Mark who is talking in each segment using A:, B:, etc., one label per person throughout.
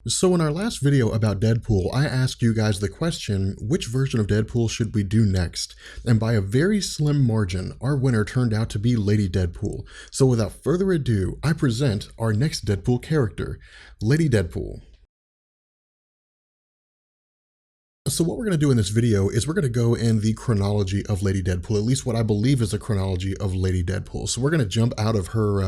A: So in our last video about Deadpool, I asked you guys the question, which version of Deadpool should we do next? And by a very slim margin, our winner turned out to be Lady Deadpool. So without further ado, I present our next Deadpool character, Lady Deadpool. So what we're going to do in this video is we're going to go in the chronology of Lady Deadpool, at least what I believe is a chronology of Lady Deadpool. So we're going to jump out of her,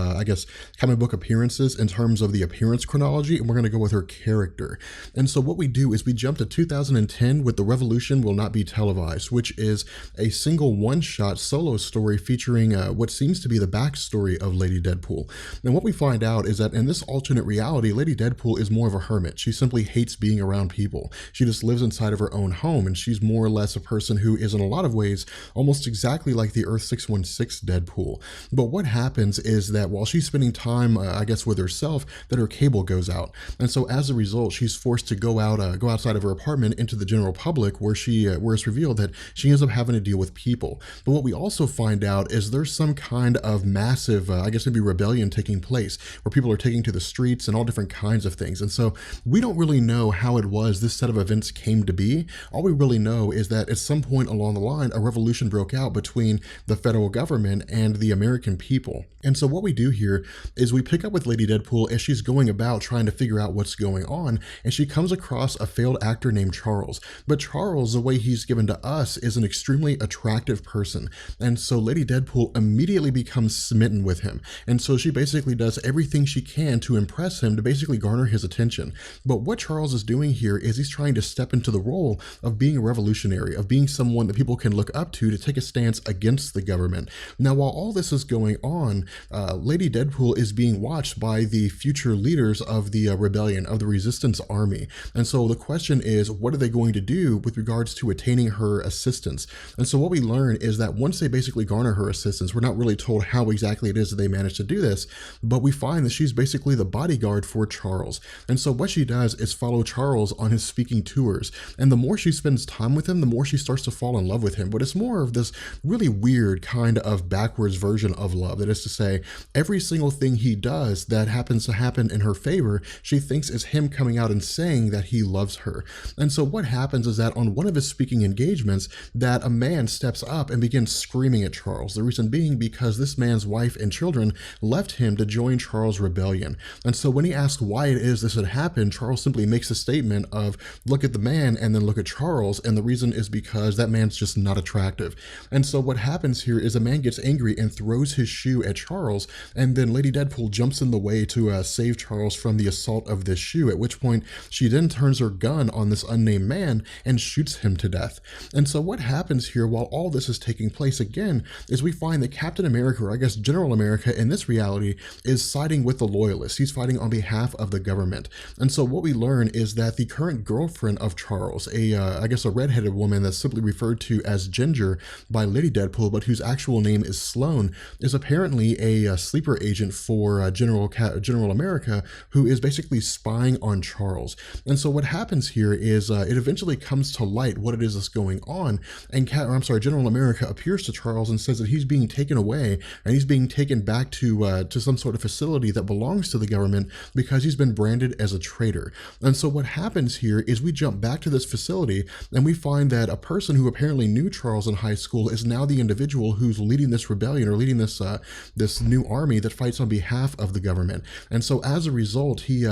A: comic book appearances in terms of the appearance chronology, and we're going to go with her character. And so what we do is we jump to 2010 with The Revolution Will Not Be Televised, which is a single one-shot solo story featuring what seems to be the backstory of Lady Deadpool. And what we find out is that in this alternate reality, Lady Deadpool is more of a hermit. She simply hates being around people. She just lives inside of her own home, and she's more or less a person who is in a lot of ways almost exactly like the Earth 616 Deadpool. But what happens is that while she's spending time, with herself, that her cable goes out, and so as a result, she's forced to go outside of her apartment into the general public, where it's revealed that she ends up having to deal with people. But what we also find out is there's some kind of massive, maybe rebellion taking place, where people are taking to the streets and all different kinds of things. And so we don't really know how it was this set of events came to be. All we really know is that at some point along the line, a revolution broke out between the federal government and the American people. And so what we do here is we pick up with Lady Deadpool as she's going about trying to figure out what's going on, and she comes across a failed actor named Charles. But Charles, the way he's given to us, is an extremely attractive person. And so Lady Deadpool immediately becomes smitten with him. And so she basically does everything she can to impress him, to basically garner his attention. But what Charles is doing here is he's trying to step into the role of being a revolutionary, of being someone that people can look up to take a stance against the government. Now, while all this is going on, Lady Deadpool is being watched by the future leaders of the rebellion, of the resistance army. And so the question is, what are they going to do with regards to attaining her assistance? And so what we learn is that once they basically garner her assistance, we're not really told how exactly it is that they managed to do this, but we find that she's basically the bodyguard for Charles. And so what she does is follow Charles on his speaking tours. And the more she spends time with him, the more she starts to fall in love with him. But it's more of this really weird kind of backwards version of love. That is to say, every single thing he does that happens to happen in her favor, she thinks is him coming out and saying that he loves her. And so what happens is that on one of his speaking engagements, that a man steps up and begins screaming at Charles. The reason being because this man's wife and children left him to join Charles' rebellion. And so when he asks why it is this had happened, Charles simply makes a statement of, look at the man and then look at Charles, and the reason is because that man's just not attractive. And so what happens here is a man gets angry and throws his shoe at Charles, and then Lady Deadpool jumps in the way to save Charles from the assault of this shoe, at which point she then turns her gun on this unnamed man and shoots him to death. And so what happens here while all this is taking place again is we find that Captain America, or General America in this reality, is siding with the loyalists. He's fighting on behalf of the government. And so what we learn is that the current girlfriend of Charles, a redheaded woman that's simply referred to as Ginger by Lady Deadpool, but whose actual name is Sloane, is apparently a sleeper agent for General America, who is basically spying on Charles. And so what happens here is it eventually comes to light what it is that's going on, and General America appears to Charles and says that he's being taken away, and he's being taken back to some sort of facility that belongs to the government because he's been branded as a traitor. And so what happens here is we jump back to this facility, and we find that a person who apparently knew Charles in high school is now the individual who's leading this rebellion, or leading this new army that fights on behalf of the government. And so as a result, he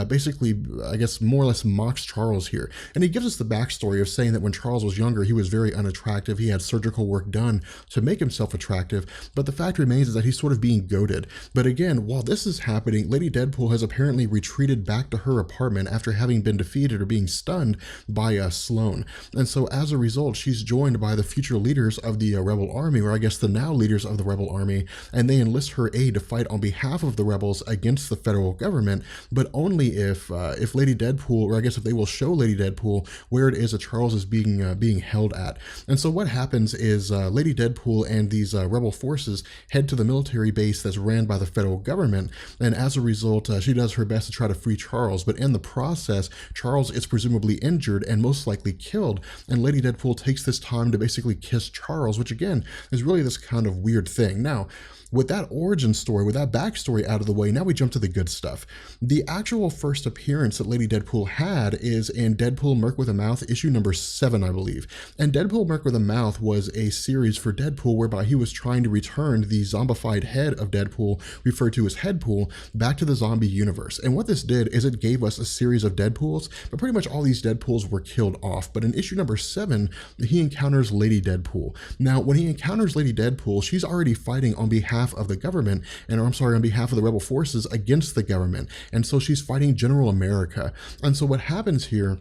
A: more or less mocks Charles here. And he gives us the backstory of saying that when Charles was younger, he was very unattractive. He had surgical work done to make himself attractive, but the fact remains is that he's sort of being goaded. But again, while this is happening, Lady Deadpool has apparently retreated back to her apartment after having been defeated or being stunned by Sloane. And so as a result, she's joined by the future leaders of the rebel army, or the now leaders of the rebel army, and they enlist her aid to fight on behalf of the rebels against the federal government, but only if Lady Deadpool, or if they will show Lady Deadpool where it is that Charles is being held at. And so what happens is Lady Deadpool and these rebel forces head to the military base that's ran by the federal government, and as a result, she does her best to try to free Charles, but in the process, Charles is presumably injured and most likely basically killed, and Lady Deadpool takes this time to basically kiss Charles, which again is really this kind of weird thing. Now, with that origin story, with that backstory out of the way, now we jump to the good stuff. The actual first appearance that Lady Deadpool had is in Deadpool Merc with a Mouth, issue number 7, I believe. And Deadpool Merc with a Mouth was a series for Deadpool whereby he was trying to return the zombified head of Deadpool, referred to as Headpool, back to the zombie universe. And what this did is it gave us a series of Deadpools, but pretty much all these Deadpools were killed off. But in issue number 7, he encounters Lady Deadpool. Now, when he encounters Lady Deadpool, she's already fighting on behalf of the government, and I'm sorry, on behalf of the rebel forces against the government. And so she's fighting General America. And so what happens here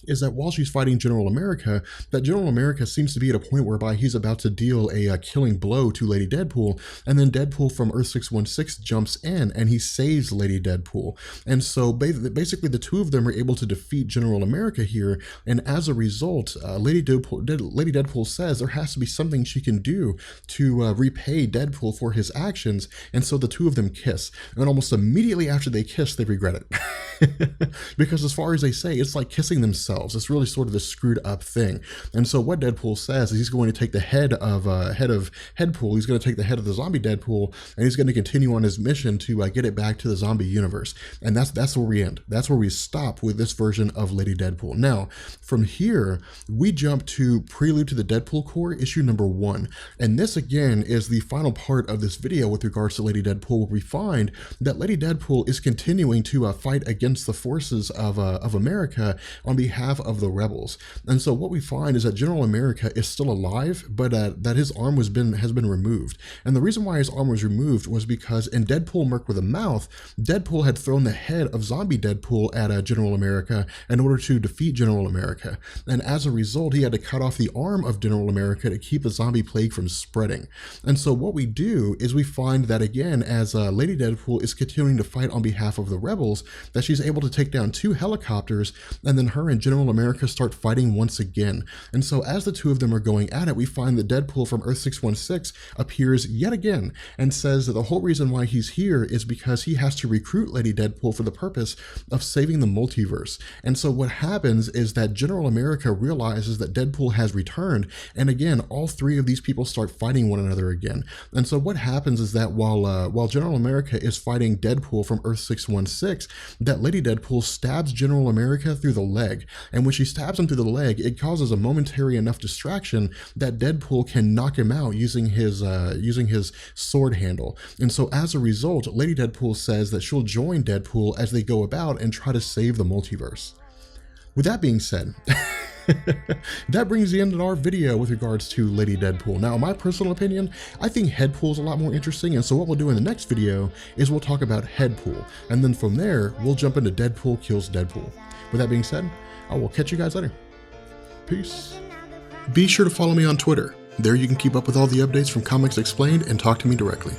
A: is that while she's fighting General America, that General America seems to be at a point whereby he's about to deal a killing blow to Lady Deadpool, and then Deadpool from Earth 616 jumps in and he saves Lady Deadpool. And so basically the two of them are able to defeat General America here, and as a result, Lady Deadpool says there has to be something she can do to repay Deadpool for his actions, and so the two of them kiss, and almost immediately after they kiss, they regret it. Because as far as they say, it's like kissing themselves. It's really sort of a screwed up thing. And so what Deadpool says is he's going to take the head of Headpool, he's going to take the head of the zombie Deadpool, and he's going to continue on his mission to get it back to the zombie universe. And that's where we end. That's where we stop with this version of Lady Deadpool. Now, from here, we jump to Prelude to the Deadpool Corps, issue number 1. And this again is the final part of this video with regards to Lady Deadpool, where we find that Lady Deadpool is continuing to fight against the forces of America on behalf of the rebels. And so what we find is that General America is still alive, but that his arm has been removed. And the reason why his arm was removed was because in Deadpool Merc with a Mouth, Deadpool had thrown the head of zombie Deadpool at General America in order to defeat General America. And as a result, he had to cut off the arm of General America to keep the zombie plague from spreading. And so what we do is we find that again, as Lady Deadpool is continuing to fight on behalf of the rebels, that she's able to take down 2 helicopters, and then her and General America start fighting once again. And so as the two of them are going at it, we find that Deadpool from Earth 616 appears yet again and says that the whole reason why he's here is because he has to recruit Lady Deadpool for the purpose of saving the multiverse. And so what happens is that General America realizes that Deadpool has returned, and again, all 3 of these people start fighting one another again. And so what happens is that while General America is fighting Deadpool from Earth 616, that Lady Deadpool stabs General America through the leg. And when she stabs him through the leg, it causes a momentary enough distraction that Deadpool can knock him out using his sword handle. And so as a result, Lady Deadpool says that she'll join Deadpool as they go about and try to save the multiverse. With that being said, that brings the end of our video with regards to Lady Deadpool. Now, in my personal opinion, I think Headpool is a lot more interesting, and so what we'll do in the next video is we'll talk about Headpool, and then from there, we'll jump into Deadpool kills Deadpool. With that being said, I will catch you guys later. Peace. Be sure to follow me on Twitter. There you can keep up with all the updates from Comics Explained and talk to me directly.